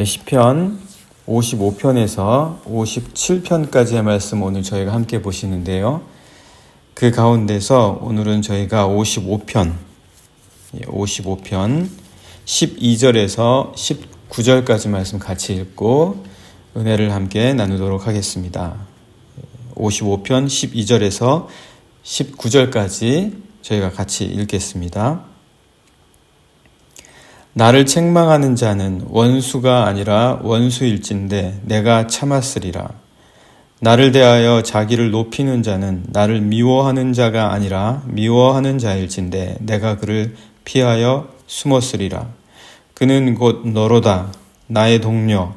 시편 55편에서 57편까지의 말씀 오늘 저희가 함께 보시는데요. 그 가운데서 오늘은 저희가 55편 12절에서 19절까지 말씀 같이 읽고 은혜를 함께 나누도록 하겠습니다. 55편 12절에서 19절까지 저희가 같이 읽겠습니다. 나를 책망하는 자는 원수가 아니라 원수일진데 내가 참았으리라. 나를 대하여 자기를 높이는 자는 나를 미워하는 자가 아니라 미워하는 자일진데 내가 그를 피하여 숨었으리라. 그는 곧 너로다. 나의 동료,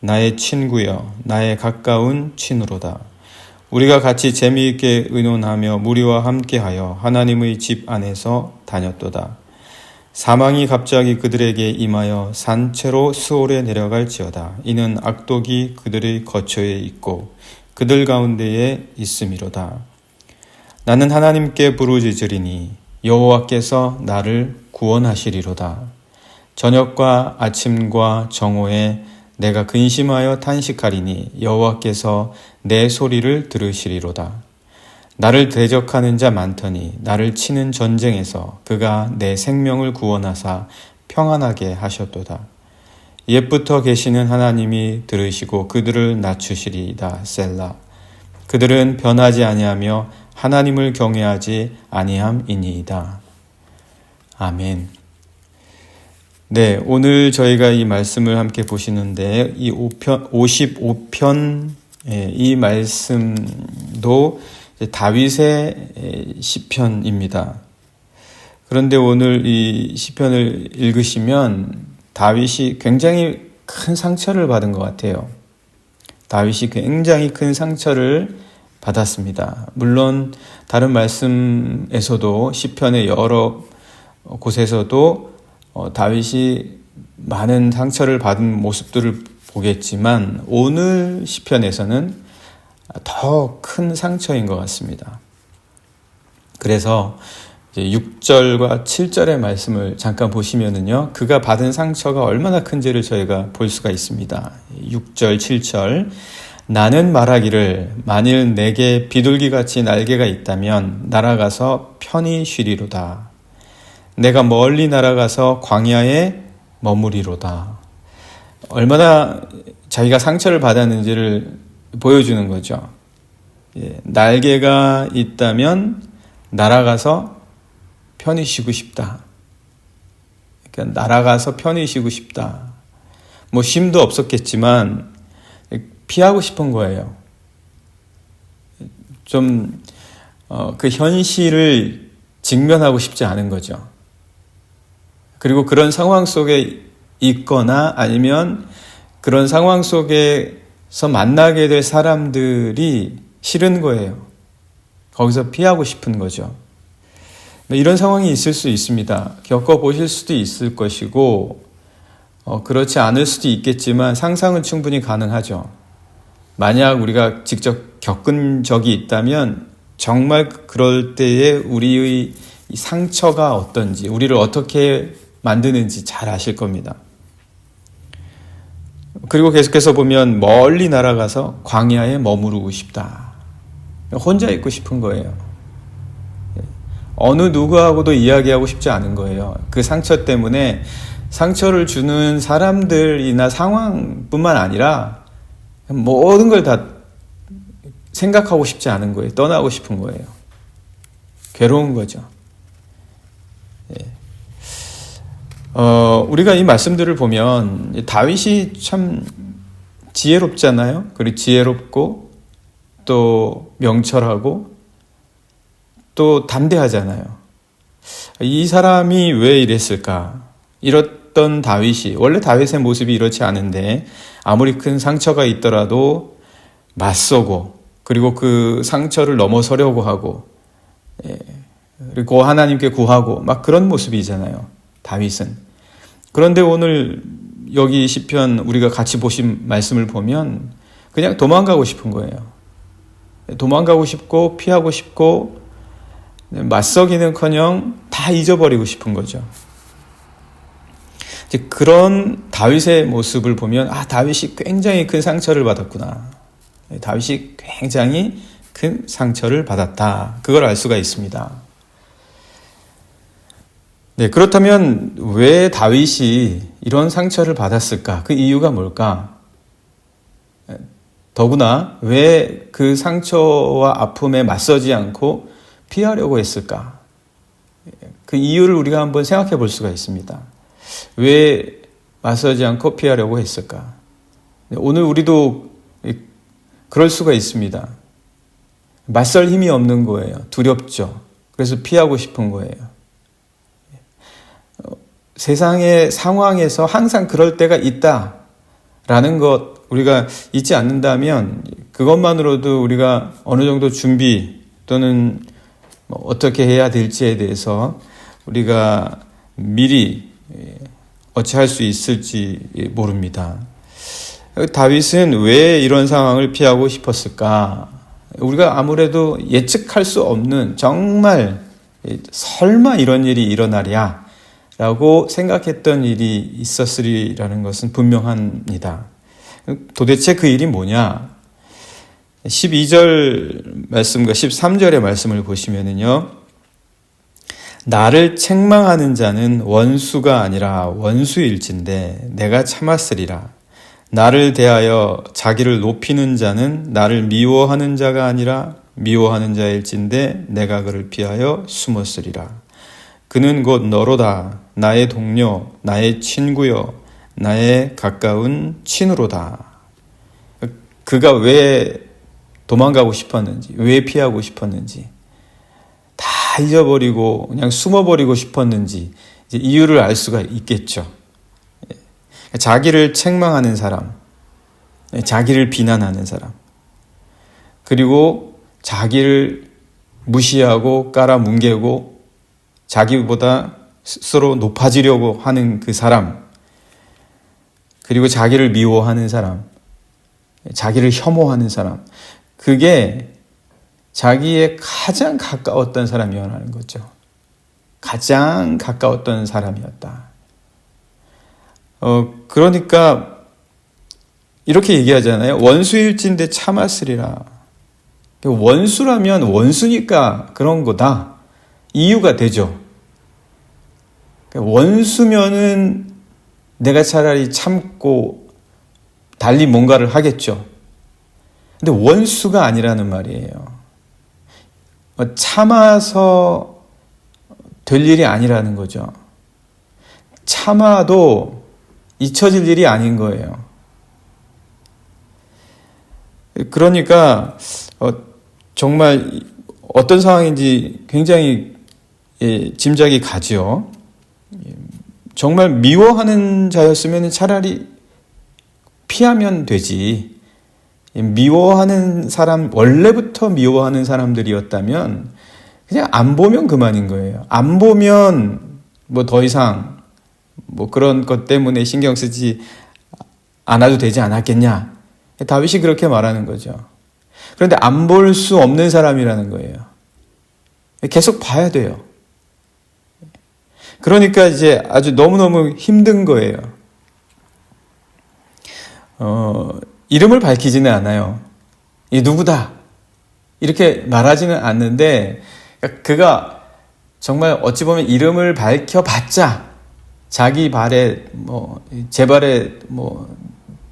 나의 친구여, 나의 가까운 친으로다. 우리가 같이 재미있게 의논하며 무리와 함께하여 하나님의 집 안에서 다녔도다. 사망이 갑자기 그들에게 임하여 산채로 스올에 내려갈지어다. 이는 악독이 그들의 거처에 있고 그들 가운데에 있음이로다. 나는 하나님께 부르짖으리니 여호와께서 나를 구원하시리로다. 저녁과 아침과 정오에 내가 근심하여 탄식하리니 여호와께서 내 소리를 들으시리로다. 나를 대적하는 자 많더니 나를 치는 전쟁에서 그가 내 생명을 구원하사 평안하게 하셨도다. 옛부터 계시는 하나님이 들으시고 그들을 낮추시리이다. 셀라. 그들은 변하지 아니하며 하나님을 경외하지 아니함이니이다. 아멘. 네, 오늘 저희가 이 말씀을 함께 보시는데 이 55편 이 말씀도 다윗의 시편입니다. 그런데 오늘 이 시편을 읽으시면 다윗이 굉장히 큰 상처를 받은 것 같아요. 다윗이 굉장히 큰 상처를 받았습니다. 물론 다른 말씀에서도 시편의 여러 곳에서도 다윗이 많은 상처를 받은 모습들을 보겠지만 오늘 시편에서는 더 큰 상처인 것 같습니다. 그래서 이제 6절과 7절의 말씀을 잠깐 보시면은요, 그가 받은 상처가 얼마나 큰지를 저희가 볼 수가 있습니다. 6절, 7절. 나는 말하기를 만일 내게 비둘기같이 날개가 있다면 날아가서 편히 쉬리로다. 내가 멀리 날아가서 광야에 머무리로다. 얼마나 자기가 상처를 받았는지를 보여주는 거죠. 날개가 있다면 날아가서 편히 쉬고 싶다. 그러니까 날아가서 편히 쉬고 싶다. 뭐 쉼도 없었겠지만 피하고 싶은 거예요. 좀 그 현실을 직면하고 싶지 않은 거죠. 그리고 그런 상황 속에 있거나 아니면 그런 상황 속에서 만나게 될 사람들이 싫은 거예요. 거기서 피하고 싶은 거죠. 이런 상황이 있을 수 있습니다. 겪어보실 수도 있을 것이고 그렇지 않을 수도 있겠지만 상상은 충분히 가능하죠. 만약 우리가 직접 겪은 적이 있다면 정말 그럴 때에 우리의 상처가 어떤지, 우리를 어떻게 만드는지 잘 아실 겁니다. 그리고 계속해서 보면 멀리 날아가서 광야에 머무르고 싶다. 혼자 있고 싶은 거예요. 어느 누구하고도 이야기하고 싶지 않은 거예요. 그 상처 때문에 상처를 주는 사람들이나 상황뿐만 아니라 모든 걸 다 생각하고 싶지 않은 거예요. 떠나고 싶은 거예요. 괴로운 거죠. 우리가 이 말씀들을 보면 다윗이 참 지혜롭잖아요. 그리고 지혜롭고 또 명철하고 또 담대하잖아요. 이 사람이 왜 이랬을까? 이랬던 다윗이, 원래 다윗의 모습이 이렇지 않은데 아무리 큰 상처가 있더라도 맞서고 그리고 그 상처를 넘어서려고 하고 그리고 하나님께 구하고 막 그런 모습이잖아요. 다윗은. 그런데 오늘 여기 시편 우리가 같이 보신 말씀을 보면 그냥 도망가고 싶은 거예요. 도망가고 싶고 피하고 싶고 맞서기는커녕 다 잊어버리고 싶은 거죠. 이제 그런 다윗의 모습을 보면 다윗이 굉장히 큰 상처를 받았구나. 다윗이 굉장히 큰 상처를 받았다. 그걸 알 수가 있습니다. 네, 그렇다면 왜 다윗이 이런 상처를 받았을까? 그 이유가 뭘까? 더구나 왜 그 상처와 아픔에 맞서지 않고 피하려고 했을까? 그 이유를 우리가 한번 생각해 볼 수가 있습니다. 왜 맞서지 않고 피하려고 했을까? 오늘 우리도 그럴 수가 있습니다. 맞설 힘이 없는 거예요. 두렵죠. 그래서 피하고 싶은 거예요. 세상의 상황에서 항상 그럴 때가 있다라는 것 우리가 잊지 않는다면 그것만으로도 우리가 어느 정도 준비 또는 어떻게 해야 될지에 대해서 우리가 미리 어찌할 수 있을지 모릅니다. 다윗은 왜 이런 상황을 피하고 싶었을까? 우리가 아무래도 예측할 수 없는 정말 설마 이런 일이 일어나랴 라고 생각했던 일이 있었으리라는 것은 분명합니다. 도대체 그 일이 뭐냐? 12절 말씀과 13절의 말씀을 보시면은요. 나를 책망하는 자는 원수가 아니라 원수일진데 내가 참았으리라. 나를 대하여 자기를 높이는 자는 나를 미워하는 자가 아니라 미워하는 자일진데 내가 그를 피하여 숨었으리라. 그는 곧 너로다. 나의 동료, 나의 친구여, 나의 가까운 친으로다. 그가 왜 도망가고 싶었는지, 왜 피하고 싶었는지, 다 잊어버리고 그냥 숨어버리고 싶었는지 이제 이유를 알 수가 있겠죠. 자기를 책망하는 사람, 자기를 비난하는 사람, 그리고 자기를 무시하고 깔아뭉개고 자기보다 스스로 높아지려고 하는 그 사람, 그리고 자기를 미워하는 사람, 자기를 혐오하는 사람, 그게 자기의 가장 가까웠던 사람이라는 거죠. 가장 가까웠던 사람이었다. 그러니까 이렇게 얘기하잖아요. 원수일진데 참았으리라. 원수라면 원수니까 그런 거다. 이유가 되죠. 원수면은 내가 차라리 참고 달리 뭔가를 하겠죠. 근데 원수가 아니라는 말이에요. 참아서 될 일이 아니라는 거죠. 참아도 잊혀질 일이 아닌 거예요. 그러니까 정말 어떤 상황인지 굉장히 짐작이 가죠. 정말 미워하는 자였으면 차라리 피하면 되지. 미워하는 사람, 원래부터 미워하는 사람들이었다면 그냥 안 보면 그만인 거예요. 안 보면 뭐 더 이상 뭐 그런 것 때문에 신경 쓰지 않아도 되지 않았겠냐. 다윗이 그렇게 말하는 거죠. 그런데 안 볼 수 없는 사람이라는 거예요. 계속 봐야 돼요. 그러니까 이제 아주 너무너무 힘든 거예요. 이름을 밝히지는 않아요. 이 누구다. 이렇게 말하지는 않는데, 그가 정말 어찌 보면 이름을 밝혀봤자 자기 발에 제 발에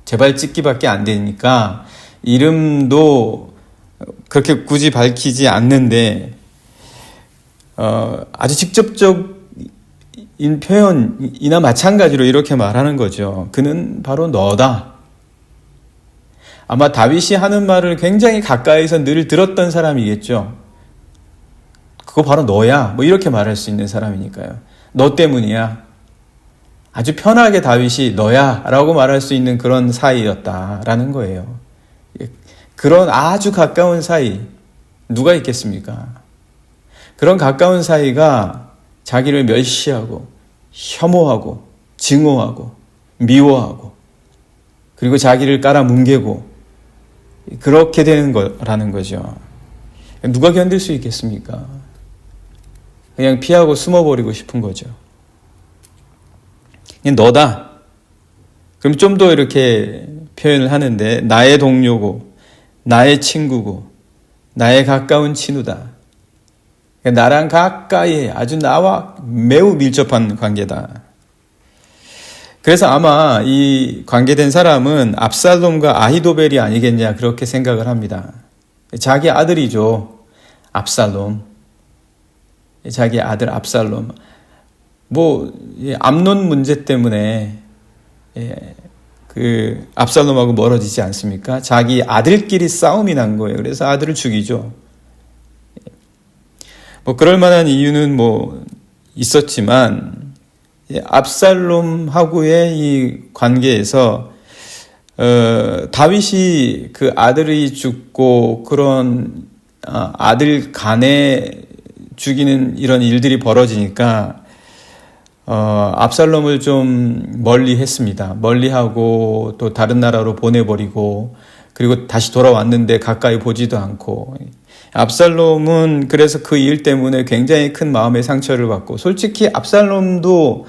제발 찍기밖에 안 되니까 이름도 그렇게 굳이 밝히지 않는데, 아주 직접적인 표현이나 마찬가지로 이렇게 말하는 거죠. 그는 바로 너다. 아마 다윗이 하는 말을 굉장히 가까이서 늘 들었던 사람이겠죠. 그거 바로 너야. 뭐 이렇게 말할 수 있는 사람이니까요. 너 때문이야. 아주 편하게 다윗이 너야 라고 말할 수 있는 그런 사이였다라는 거예요. 그런 아주 가까운 사이 누가 있겠습니까? 그런 가까운 사이가 자기를 멸시하고 혐오하고 증오하고 미워하고 그리고 자기를 깔아뭉개고 그렇게 되는 거라는 거죠. 누가 견딜 수 있겠습니까? 그냥 피하고 숨어버리고 싶은 거죠. 너다. 그럼 좀 더 이렇게 표현을 하는데 나의 동료고 나의 친구고 나의 가까운 친구다. 나랑 가까이 아주 나와 매우 밀접한 관계다. 그래서 아마 이 관계된 사람은 압살롬과 아히도벨이 아니겠냐 그렇게 생각을 합니다. 자기 아들이죠. 압살롬. 자기 아들 압살롬. 암논 문제 때문에 그 압살롬하고 멀어지지 않습니까? 자기 아들끼리 싸움이 난 거예요. 그래서 아들을 죽이죠. 그럴 만한 이유는 있었지만 압살롬하고의 이 관계에서 다윗이 그 아들이 죽고 그런 아들 간에 죽이는 이런 일들이 벌어지니까 압살롬을 좀 멀리 했습니다. 멀리하고 또 다른 나라로 보내버리고 그리고 다시 돌아왔는데 가까이 보지도 않고 압살롬은 그래서 그 일 때문에 굉장히 큰 마음의 상처를 받고 솔직히 압살롬도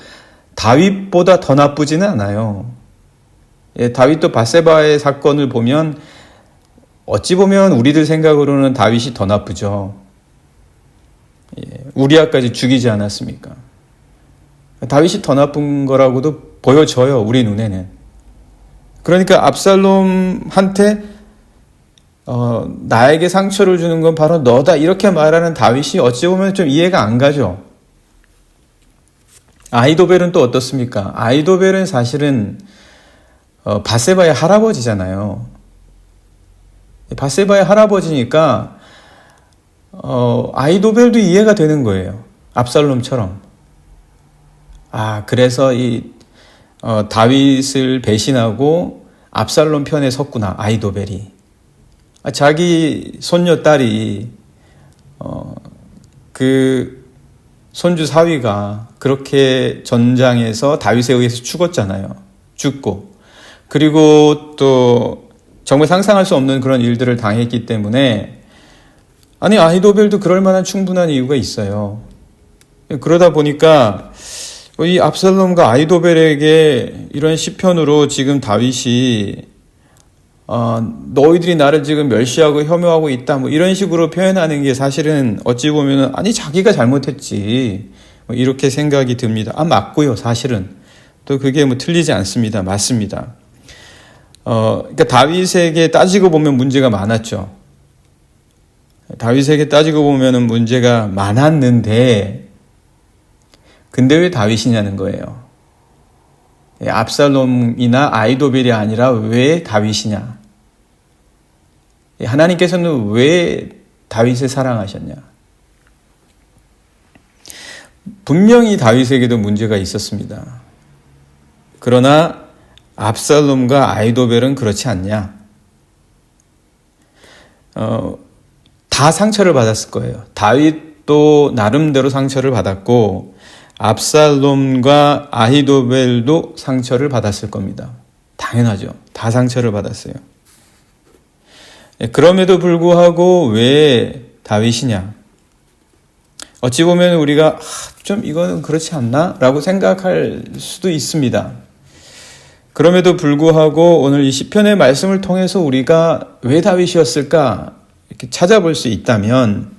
다윗보다 더 나쁘지는 않아요. 다윗도 밧세바의 사건을 보면 어찌 보면 우리들 생각으로는 다윗이 더 나쁘죠. 우리아까지 죽이지 않았습니까? 다윗이 더 나쁜 거라고도 보여져요. 우리 눈에는. 그러니까 압살롬한테 나에게 상처를 주는 건 바로 너다 이렇게 말하는 다윗이 어찌 보면 좀 이해가 안 가죠. 아히도벨은 또 어떻습니까? 아히도벨은 사실은 밧세바의 할아버지잖아요. 밧세바의 할아버지니까 아히도벨도 이해가 되는 거예요. 압살롬처럼. 그래서 이 다윗을 배신하고 압살롬 편에 섰구나. 아히도벨이. 자기 손녀딸이 그 손주 사위가 그렇게 전장에서 다윗에 의해서 죽었잖아요. 죽고 그리고 또 정말 상상할 수 없는 그런 일들을 당했기 때문에 아히도벨도 그럴 만한 충분한 이유가 있어요. 그러다 보니까 이 압살롬과 아히도벨에게 이런 시편으로 지금 다윗이 너희들이 나를 지금 멸시하고 혐오하고 있다 이런 식으로 표현하는 게 사실은 어찌 보면 자기가 잘못했지 이렇게 생각이 듭니다. 맞고요. 사실은 또 그게 틀리지 않습니다. 맞습니다. 그러니까 다윗에게 따지고 보면 문제가 많았죠. 다윗에게 따지고 보면은 문제가 많았는데 근데 왜 다윗이냐는 거예요. 압살롬이나 아히도벨이 아니라 왜 다윗이냐? 하나님께서는 왜 다윗을 사랑하셨냐? 분명히 다윗에게도 문제가 있었습니다. 그러나 압살롬과 아히도벨은 그렇지 않냐? 다 상처를 받았을 거예요. 다윗도 나름대로 상처를 받았고 압살롬과 아히도벨도 상처를 받았을 겁니다. 당연하죠. 다 상처를 받았어요. 그럼에도 불구하고 왜 다윗이냐? 어찌 보면 우리가 좀 이거는 그렇지 않나? 라고 생각할 수도 있습니다. 그럼에도 불구하고 오늘 이 시편의 말씀을 통해서 우리가 왜 다윗이었을까? 이렇게 찾아볼 수 있다면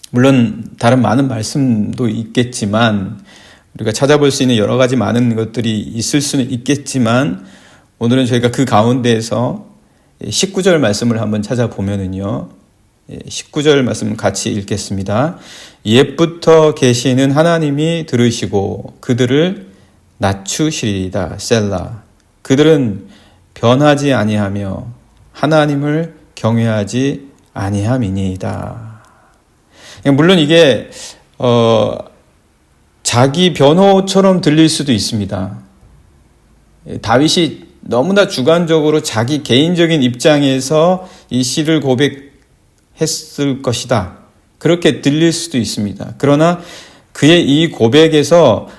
물론 다른 많은 말씀도 있겠지만 우리가 찾아볼 수 있는 여러 가지 많은 것들이 있을 수는 있겠지만 오늘은 저희가 그 가운데에서 19절 말씀을 한번 찾아보면은요. 19절 말씀 같이 읽겠습니다. 옛부터 계시는 하나님이 들으시고 그들을 낮추시리이다. 셀라. 그들은 변하지 아니하며 하나님을 경외하지 아니함이니이다. 물론 이게 자기 변호처럼 들릴 수도 있습니다. 다윗이 너무나 주관적으로 자기 개인적인 입장에서 이 시를 고백했을 것이다. 그렇게 들릴 수도 있습니다. 그러나 그의 이 고백에서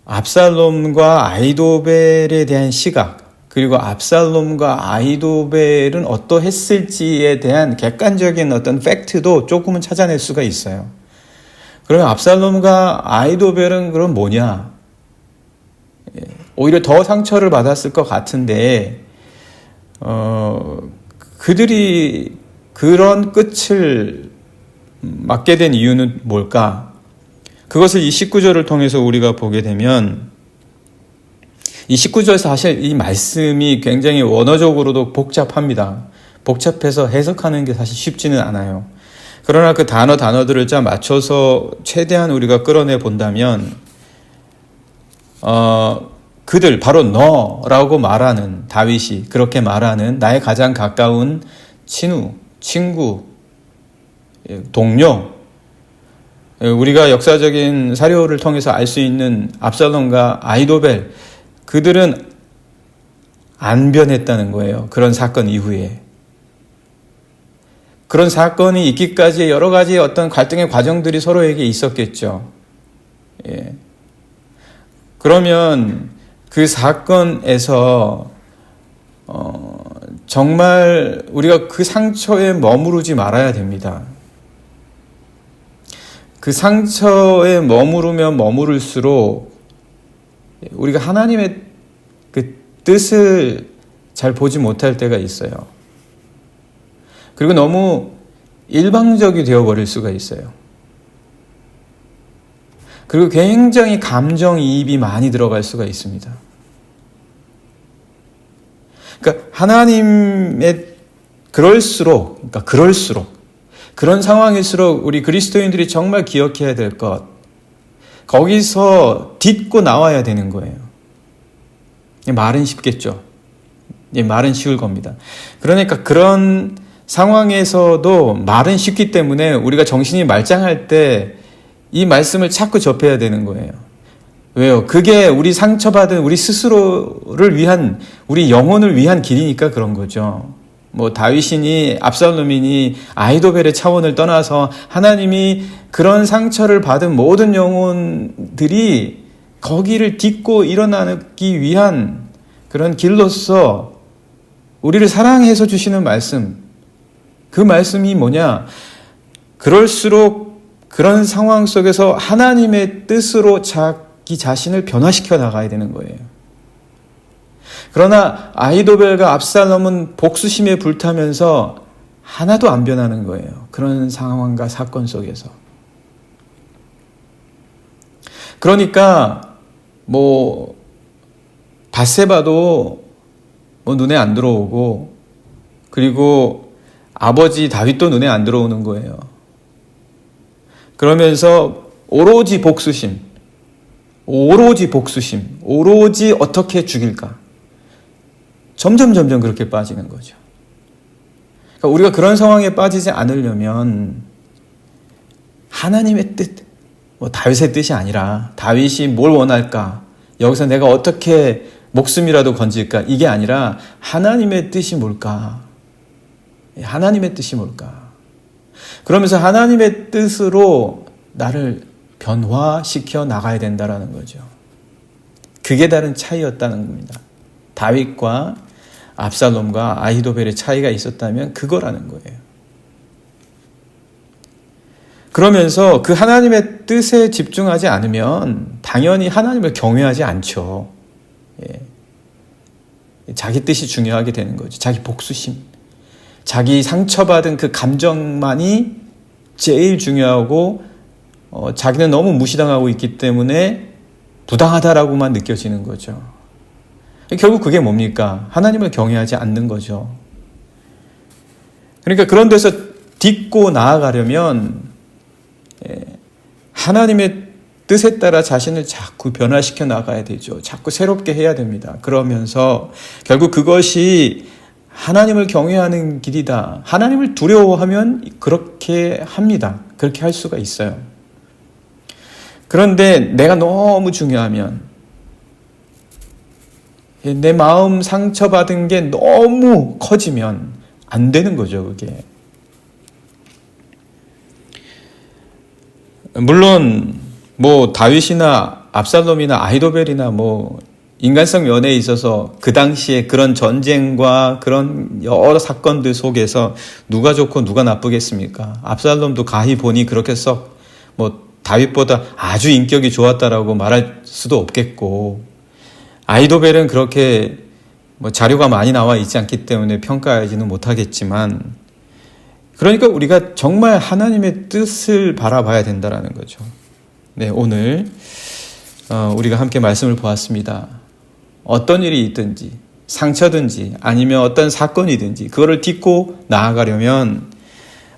압살롬과 아히도벨에 대한 시각, 그리고 압살롬과 아히도벨은 어떠했을지에 대한 객관적인 어떤 팩트도 조금은 찾아낼 수가 있어요. 그러면 압살롬과 아히도벨은 그럼 뭐냐? 오히려 더 상처를 받았을 것 같은데 그들이 그런 끝을 맞게 된 이유는 뭘까? 그것을 이 19절을 통해서 우리가 보게 되면 이 19절 사실 이 말씀이 굉장히 원어적으로도 복잡합니다. 복잡해서 해석하는 게 사실 쉽지는 않아요. 그러나 그 단어들을 짜 맞춰서 최대한 우리가 끌어내 본다면 그들 바로 너라고 말하는 다윗이 그렇게 말하는 나의 가장 가까운 친구, 동료, 우리가 역사적인 사료를 통해서 알 수 있는 압살롬과 아히도벨, 그들은 안 변했다는 거예요. 그런 사건 이후에. 그런 사건이 있기까지 여러 가지 어떤 갈등의 과정들이 서로에게 있었겠죠. 예. 그러면 그 사건에서 정말 우리가 그 상처에 머무르지 말아야 됩니다. 그 상처에 머무르면 머무를수록 우리가 하나님의 그 뜻을 잘 보지 못할 때가 있어요. 그리고 너무 일방적이 되어버릴 수가 있어요. 그리고 굉장히 감정이입이 많이 들어갈 수가 있습니다. 그러니까 하나님의 그럴수록 그런 상황일수록 우리 그리스도인들이 정말 기억해야 될 것, 거기서 딛고 나와야 되는 거예요. 말은 쉽겠죠. 말은 쉬울 겁니다. 그러니까 그런 상황에서도 말은 쉽기 때문에 우리가 정신이 말짱할 때 이 말씀을 자꾸 접해야 되는 거예요. 왜요? 그게 우리 상처받은 우리 스스로를 위한, 우리 영혼을 위한 길이니까 그런 거죠. 뭐 다윗이니 압살롬이니 아히도벨의 차원을 떠나서 하나님이 그런 상처를 받은 모든 영혼들이 거기를 딛고 일어나기 위한 그런 길로서 우리를 사랑해서 주시는 말씀, 그 말씀이 뭐냐? 그럴수록 그런 상황 속에서 하나님의 뜻으로 자기 자신을 변화시켜 나가야 되는 거예요. 그러나 아히도벨과 압살롬은 복수심에 불타면서 하나도 안 변하는 거예요. 그런 상황과 사건 속에서. 그러니까 뭐 밧세바도 뭐 눈에 안 들어오고, 그리고 아버지 다윗도 눈에 안 들어오는 거예요. 그러면서 오로지 복수심, 오로지 어떻게 죽일까? 점점 그렇게 빠지는 거죠. 그러니까 우리가 그런 상황에 빠지지 않으려면 하나님의 뜻, 뭐 다윗의 뜻이 아니라 다윗이 뭘 원할까? 여기서 내가 어떻게 목숨이라도 건질까? 이게 아니라 하나님의 뜻이 뭘까? 하나님의 뜻이 뭘까? 그러면서 하나님의 뜻으로 나를 변화시켜 나가야 된다라는 거죠. 그게 다른 차이였다는 겁니다. 다윗과 압살롬과 아히도벨의 차이가 있었다면 그거라는 거예요. 그러면서 그 하나님의 뜻에 집중하지 않으면 당연히 하나님을 경외하지 않죠. 예. 자기 뜻이 중요하게 되는 거죠. 자기 복수심, 자기 상처받은 그 감정만이 제일 중요하고 자기는 너무 무시당하고 있기 때문에 부당하다라고만 느껴지는 거죠. 결국 그게 뭡니까? 하나님을 경외하지 않는 거죠. 그러니까 그런 데서 딛고 나아가려면 하나님의 뜻에 따라 자신을 자꾸 변화시켜 나가야 되죠. 자꾸 새롭게 해야 됩니다. 그러면서 결국 그것이 하나님을 경외하는 길이다. 하나님을 두려워하면 그렇게 합니다. 그렇게 할 수가 있어요. 그런데 내가 너무 중요하면, 내 마음 상처받은 게 너무 커지면 안 되는 거죠, 그게. 물론 뭐 다윗이나 압살롬이나 아히도벨이나 뭐 인간성 면에 있어서 그 당시에 그런 전쟁과 그런 여러 사건들 속에서 누가 좋고 누가 나쁘겠습니까? 압살롬도 가히 보니 그렇게 썩 뭐 다윗보다 아주 인격이 좋았다라고 말할 수도 없겠고, 아이도벨은 그렇게 뭐 자료가 많이 나와 있지 않기 때문에 평가하지는 못하겠지만, 그러니까 우리가 정말 하나님의 뜻을 바라봐야 된다는 거죠. 네, 오늘 우리가 함께 말씀을 보았습니다. 어떤 일이 있든지, 상처든지, 아니면 어떤 사건이든지 그거를 딛고 나아가려면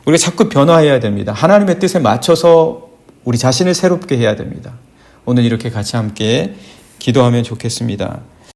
우리가 자꾸 변화해야 됩니다. 하나님의 뜻에 맞춰서 우리 자신을 새롭게 해야 됩니다. 오늘 이렇게 같이 함께 기도하면 좋겠습니다.